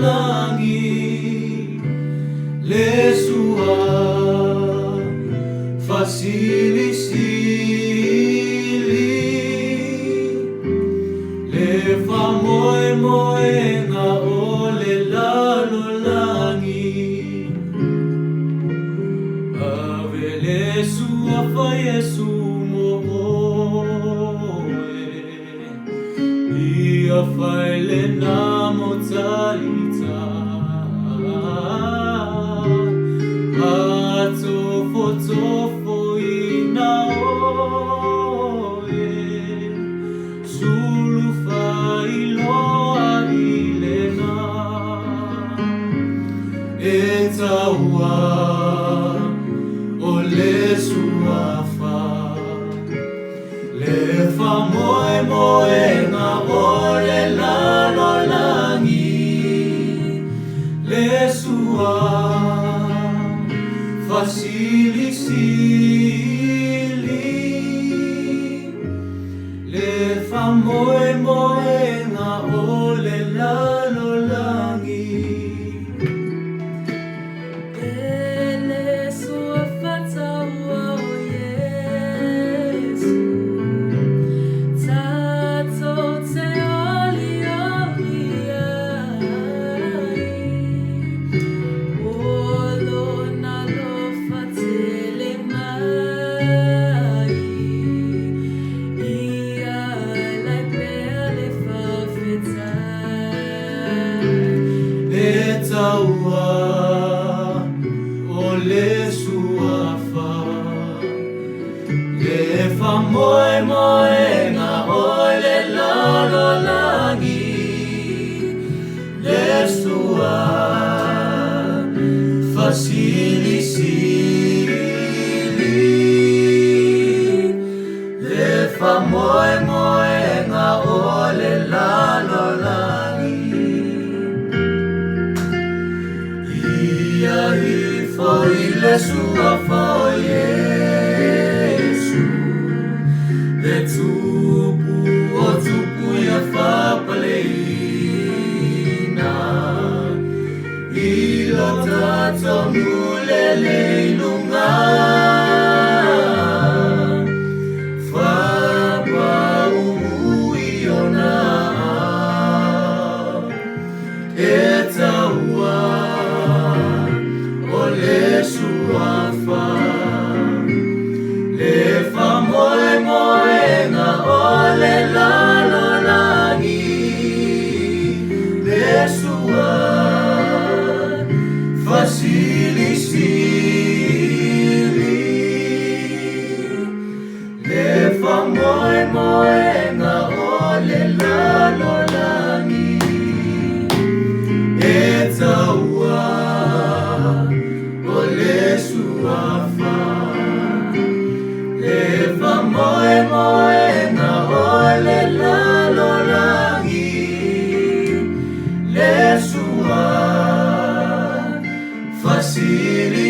langi le sua facili sili le fa moe moe nga ole lalo langi ave le sua fa Yesu ia fai le namo tsalita a tofo ina oe sulu fai loa ilena e taua o le suafa le fa moe moe nga ole lalo langi le sua facili sili le fa moe moe nga ole lalo langi taua o le suafa le fa moe moe nga ole lalo langi le sua facili sili le fa moe moe nga ole lalo langi ia i foi le sua foi Yesu le tupu o tupu ia fa paleina i lo tato mule le ilunga fa pa ui ona e taua le suafa le fa moe moe nga ole lalo langi le sua facili sili le fa moe moe nga ole lalo langi e taua le suafa le fa moe moe nga ole lalo langi le sua facili